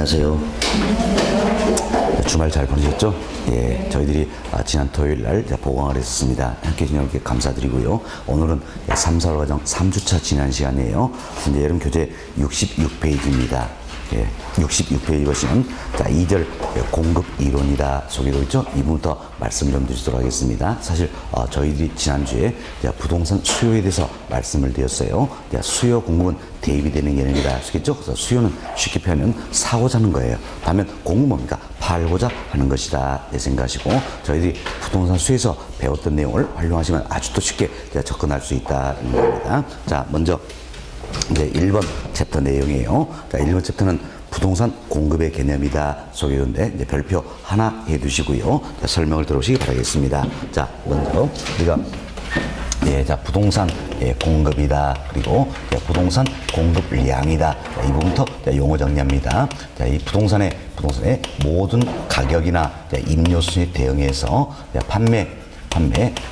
안녕하세요. 주말 잘 보내셨죠? 예, 저희들이 지난 토요일 날 보강을 했었습니다. 함께 해주신 여러분께 감사드리고요. 오늘은 3, 4월 과정 3주차 지난 시간이에요. 이제 여러분 교재 66페이지입니다. 예, 66페이지 보시면 2절 공급 이론이다 소개되어 있죠. 이 부분부터 말씀을 좀 드리도록 하겠습니다. 사실 저희들이 지난주에 부동산 수요에 대해서 말씀을 드렸어요. 수요 공급은 대입이 되는 개념이다 하시겠죠. 그래서 수요는 쉽게 표현하면 사고자 하는 거예요. 반면 공급은 뭡니까? 팔고자 하는 것이다 생각하시고, 저희들이 부동산 수요에서 배웠던 내용을 활용하시면 아주 또 쉽게 접근할 수 있다는 겁니다. 자, 먼저 이제 1번 챕터 내용이에요. 자, 1번 챕터는 부동산 공급의 개념이다 소개되는데, 이제 별표 하나 해 두시고요. 자, 설명을 들어보시기 바라겠습니다. 자, 먼저 우리가 자, 부동산 공급이다. 그리고 부동산 공급량이다. 자, 이 부분부터 용어 정리합니다. 자, 이 부동산의 모든 가격이나 임료수에 대응해서 판매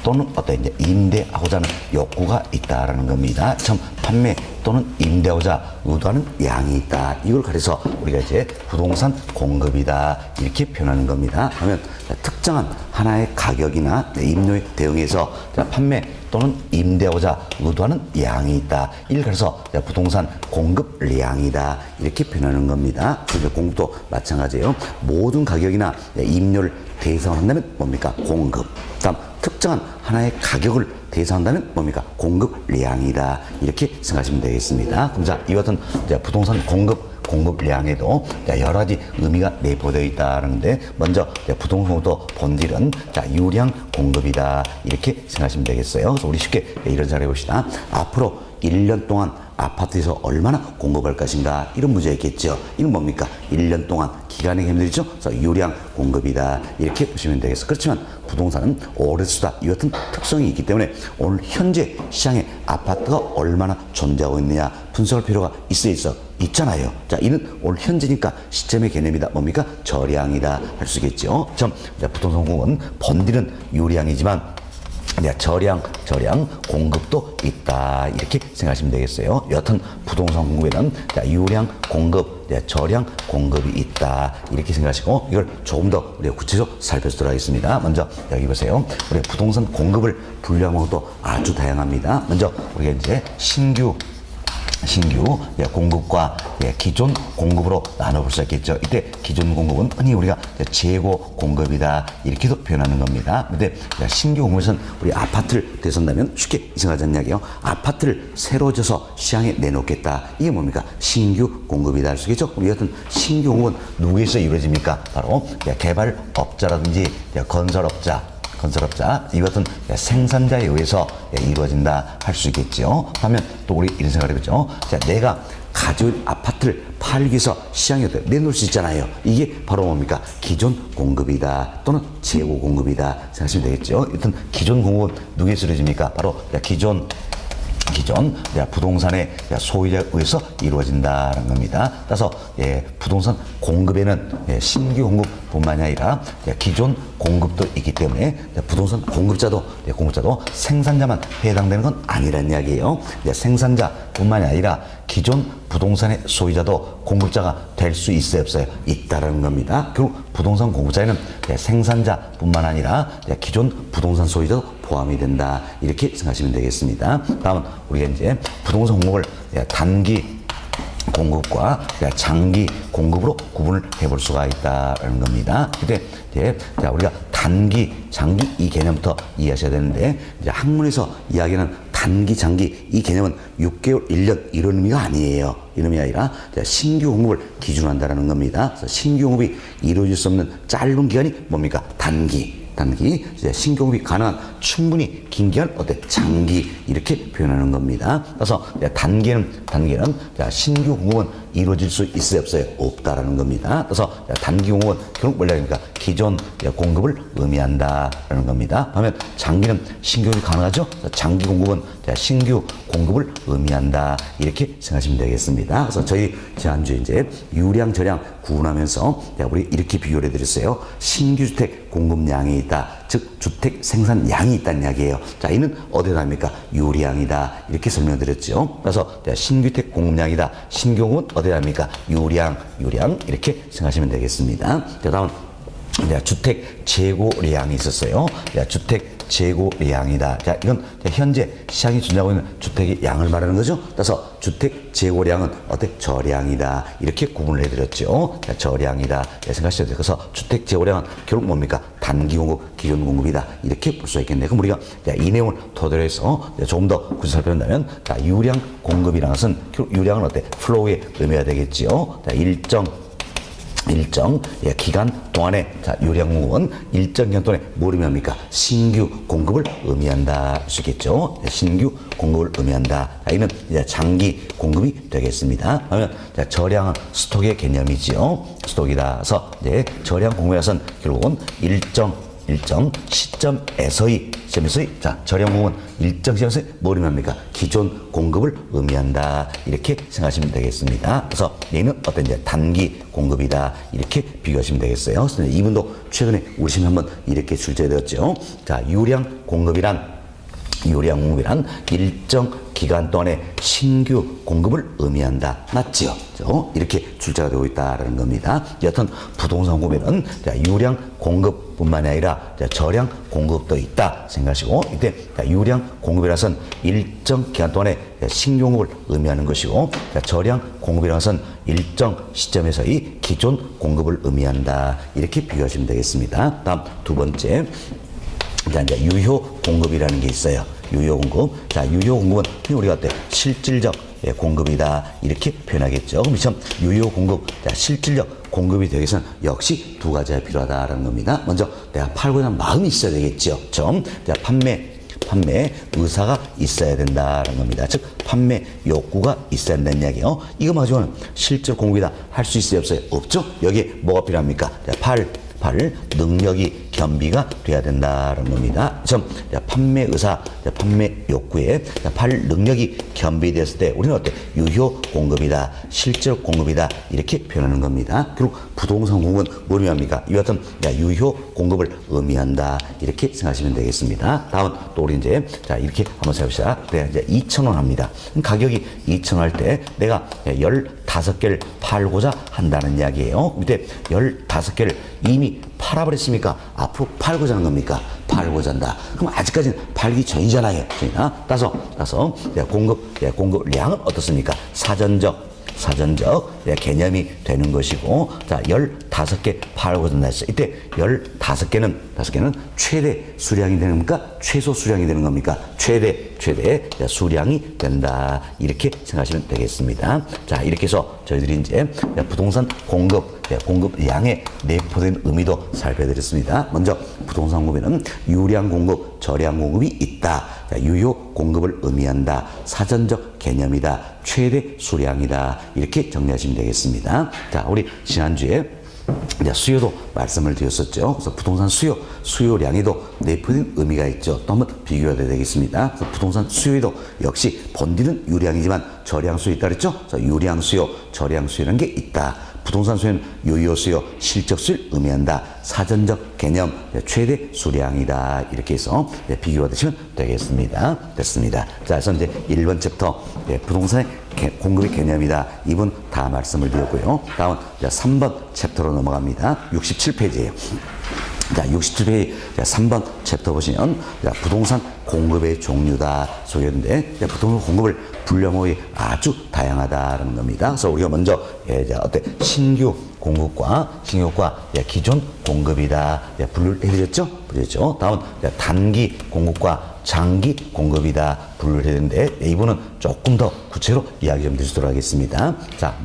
또는 어떤 이제 임대하고자 하는 욕구가 있다라는 겁니다. 참 판매 또는 임대하고자 의도하는 양이 있다. 이걸 가려서 우리가 이제 부동산 공급이다 이렇게 표현하는 겁니다. 그러면 특정한 하나의 가격이나 임료에 대응해서 판매 또는 임대하고자 의도하는 양이 있다. 이를 가려서 부동산 공급량이다 이렇게 표현하는 겁니다. 그리고 공급도 마찬가지예요. 모든 가격이나 임료를 대상한다면 뭡니까? 공급. 다음 특정한 하나의 가격을 대상한다면 뭡니까? 공급량이다. 이렇게 생각하시면 되겠습니다. 그럼 자, 이와 같은 부동산 공급량에도 여러 가지 의미가 내포되어 있다는데, 먼저 부동산 공급도 본질은 유량 공급이다. 이렇게 생각하시면 되겠어요. 그래서 우리 쉽게 이런 잘 해봅시다. 앞으로 1년 동안 아파트에서 얼마나 공급할 것인가, 이런 문제가 있겠죠. 이건 뭡니까? 1년 동안 기간의 개념이죠. 그래서 유량 공급이다 이렇게 보시면 되겠어요. 그렇지만 부동산은 오래 쓰다 이 같은 특성이 있기 때문에 오늘 현재 시장에 아파트가 얼마나 존재하고 있느냐 분석할 필요가 있잖아요. 자, 이는 오늘 현재니까 시점의 개념이다. 뭡니까? 저량이다 할 수 있겠죠. 참, 부동산 공급은 본질은 유량이지만 저량 공급도 있다 이렇게 생각하시면 되겠어요. 여하튼 부동산 공급에는 유량 공급, 저량 공급이 있다 이렇게 생각하시고, 이걸 조금 더 우리가 구체적으로 살펴보도록 하겠습니다. 먼저 여기 보세요. 우리 부동산 공급을 분류하는 것도 아주 다양합니다. 먼저 우리가 이제 신규 공급과 기존 공급으로 나눠볼 수 있겠죠. 이때 기존 공급은 흔히 우리가 재고 공급이다 이렇게도 표현하는 겁니다. 근데 신규 공급에서는 우리 아파트를 대선다면 쉽게 생각하자는 이야기예요. 아파트를 새로 져서 시장에 내놓겠다. 이게 뭡니까? 신규 공급이다 할 수 있겠죠. 우리 같은 신규 공급은 누구에서 이루어집니까? 바로 개발업자라든지 건설업자 이 같은 생산자에 의해서 이루어진다 할 수 있겠죠. 하면 또 우리 이런 생각을 해보죠. 자, 내가 가지고 있는 아파트를 팔기 위해서 시장에 내놓을 수 있잖아요. 이게 바로 뭡니까? 기존 공급이다 또는 재고 공급이다 생각하시면 되겠죠. 일단 기존 공급은 누구에서 이루어집니까? 바로 기존 부동산의 소유자에 의해서 이루어진다는 겁니다. 따라서 부동산 공급에는 신규 공급뿐만이 아니라 기존 공급도 있기 때문에 부동산 공급자도 생산자만 해당되는 건 아니라는 이야기예요. 생산자뿐만이 아니라 기존 부동산의 소유자도 공급자가 될 수 있어요, 없어요? 있다라는 겁니다. 결국 부동산 공급자에는 생산자뿐만 아니라 기존 부동산 소유자도 포함이 된다 이렇게 생각하시면 되겠습니다. 다음은 우리가 이제 부동산 공급을 단기 공급과 장기 공급으로 구분을 해볼 수가 있다는 겁니다. 근데 우리가 단기, 장기 이 개념부터 이해하셔야 되는데, 이제 학문에서 이야기하는 단기, 장기 이 개념은 6개월, 1년 이런 의미가 아니에요. 이런 의미가 아니라 신규 공급을 기준으로 한다는 겁니다. 그래서 신규 공급이 이루어질 수 없는 짧은 기간이 뭡니까? 단기, 신규 공급이 가능한 충분히 긴 기간 장기 이렇게 표현하는 겁니다. 그래서 단기는 신규 공급은 이루어질 수 있어요, 없어요? 없다라는 겁니다. 그래서 단기 공급은 결국 뭐냐니까 기존 공급을 의미한다라는 겁니다. 반면 장기는 신규 공급이 가능하죠. 장기 공급은 신규 공급을 의미한다 이렇게 생각하시면 되겠습니다. 그래서 저희 지난주에 이제 유량, 저량 구분하면서 우리 이렇게 비교를 해드렸어요. 신규 주택 공급량이 있다. 즉 주택 생산량이 있다는 이야기예요. 자, 이는 어디다 합니까? 유량이다. 이렇게 설명드렸죠. 그래서 신규택 공급량이다. 신규공급은 어디다 합니까? 유량 이렇게 생각하시면 되겠습니다. 자, 다음 주택 재고량이 있었어요. 주택 재고량이다. 자, 이건 현재 시장이 준비하고 있는 주택의 양을 말하는 거죠. 따라서 주택 재고량은 저량이다. 이렇게 구분을 해드렸죠. 자, 저량이다. 생각하셔야 돼요. 그래서 주택 재고량은 결국 뭡니까? 단기 공급, 기존 공급이다. 이렇게 볼 수 있겠네요. 그럼 우리가 이 내용을 토대로 해서 조금 더 구체적으로 살펴본다면, 유량 공급이라는 것은 결국 유량은 플로우의 의미가 되겠지요. 자, 일정 기간 동안에 유량 공급은 일정 기간 동안에 뭘 의미합니까? 신규 공급을 의미한다 할 수 있겠죠. 신규 공급을 의미한다. 이는 장기 공급이 되겠습니다. 그러면 저량은 스톡의 개념이지요. 스톡이다. 그래서 저량 공급에서는 결국은 일정 시점에서의 저량 공급은 일정 시점에서 뭘 의미합니까? 기존 공급을 의미한다. 이렇게 생각하시면 되겠습니다. 그래서 얘는 단기 공급이다. 이렇게 비교하시면 되겠어요. 그래서 이분도 최근에 우리 시험에 한번 이렇게 출제되었죠. 자, 유량 공급이란 일정 기간 동안에 신규 공급을 의미한다. 맞지요? 이렇게 출제가 되고 있다는 겁니다. 여튼 부동산 공급에는 유량 공급뿐만이 아니라 저량 공급도 있다 생각하시고, 이때 유량 공급이라서는 일정 기간 동안에 신규 공급을 의미하는 것이고, 저량 공급이라는 것은 일정 시점에서의 기존 공급을 의미한다. 이렇게 비교하시면 되겠습니다. 다음 두 번째, 이제 유효 공급이라는 게 있어요. 유효 공급. 자, 유효 공급은 우리가 실질적 공급이다. 이렇게 표현하겠죠. 그럼 참 유효 공급, 실질적 공급이 되기 위해서는 역시 두 가지가 필요하다는 겁니다. 먼저 내가 팔고자 하는 마음이 있어야 되겠죠. 판매 의사가 있어야 된다는 겁니다. 즉 판매 욕구가 있어야 된다는 이야기예요. 이거 가지고는 실질 공급이다 할 수 있어요, 없어요? 없죠. 여기에 뭐가 필요합니까? 팔 능력이 겸비가 돼야 된다는 겁니다. 판매 의사, 판매 욕구에 팔 능력이 겸비됐을 때 우리는 유효 공급이다, 실질 공급이다 이렇게 표현하는 겁니다. 그리고 부동산 공급은 뭘 의미합니까? 이와 같은 유효 공급을 의미한다 이렇게 생각하시면 되겠습니다. 다음 또 우리 이제 이렇게 한번 해봅시다. 이제 2,000원 합니다. 가격이 2,000원 할 때 내가 15개를 팔고자 한다는 이야기예요. 밑에 15개를 이미 팔아버렸습니까? 앞으로 팔고자 하는 겁니까? 팔고자 한다. 그럼 아직까지는 팔기 전이잖아요. 따라서 공급량은 어떻습니까? 사전적 개념이 되는 것이고, 15개 팔고자 한다 했어요. 이때 15개는 최대 수량이 되는 겁니까? 최소 수량이 되는 겁니까? 최대 수량이 된다. 이렇게 생각하시면 되겠습니다. 자, 이렇게 해서 저희들이 이제 부동산 공급량에 내포된 의미도 살펴드렸습니다. 먼저 부동산 공급에는 유량 공급, 저량 공급이 있다. 유효 공급을 의미한다. 사전적 개념이다. 최대 수량이다. 이렇게 정리하시면 되겠습니다. 자, 우리 지난주에 수요도 말씀을 드렸었죠. 그래서 부동산 수요량에도 내포된 의미가 있죠. 또 한번 비교해야 되겠습니다. 그래서 부동산 수요에도 역시 본질은 유량이지만 저량 수요 있다 그랬죠. 그래서 유량 수요, 저량 수요라는 게 있다. 부동산 수요는 유효 수요, 실적 수요를 의미한다. 사전적 개념, 최대 수량이다. 이렇게 해서 비교하시면 되겠습니다. 됐습니다. 자, 그래서 이제 1번 챕터 부동산의 공급의 개념이다. 이분 다 말씀을 드렸고요. 다음 3번 챕터로 넘어갑니다. 67페이지예요. 자, 67페이지 3번 챕터 보시면 부동산 공급의 종류다 소개했는데, 부동산 공급을 분류목이 아주 다양하다는 겁니다. 그래서 우리가 먼저 신규 공급과 기존 공급이다 분류를 해드렸죠. 다음 단기 공급과 장기 공급이다 분류를 해야 되는데, 이분은 조금 더 구체로 이야기 좀 드리도록 하겠습니다. 자,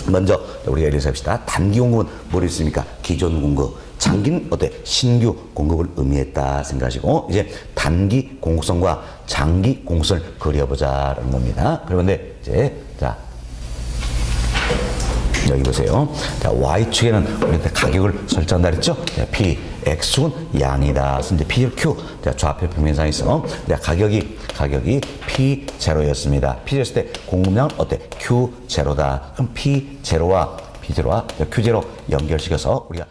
먼저 우리가 예를 합시다. 단기 공급은 뭘 있습니까? 기존 공급. 장기는 신규 공급을 의미했다 생각하시고, 이제 단기 공급성과 장기 공급성을 그려보자라는 겁니다. 그런데 이제 여기 보세요. 자, Y축에는 우리가 가격을 설정한다 그랬죠? P, X축은 양이다. 그래서 이제 P, Q, 좌표 평면상에서 가격이 P0였습니다. P0였을 때 공급량은 Q0다. 그럼 P0와 Q0 연결시켜서 우리가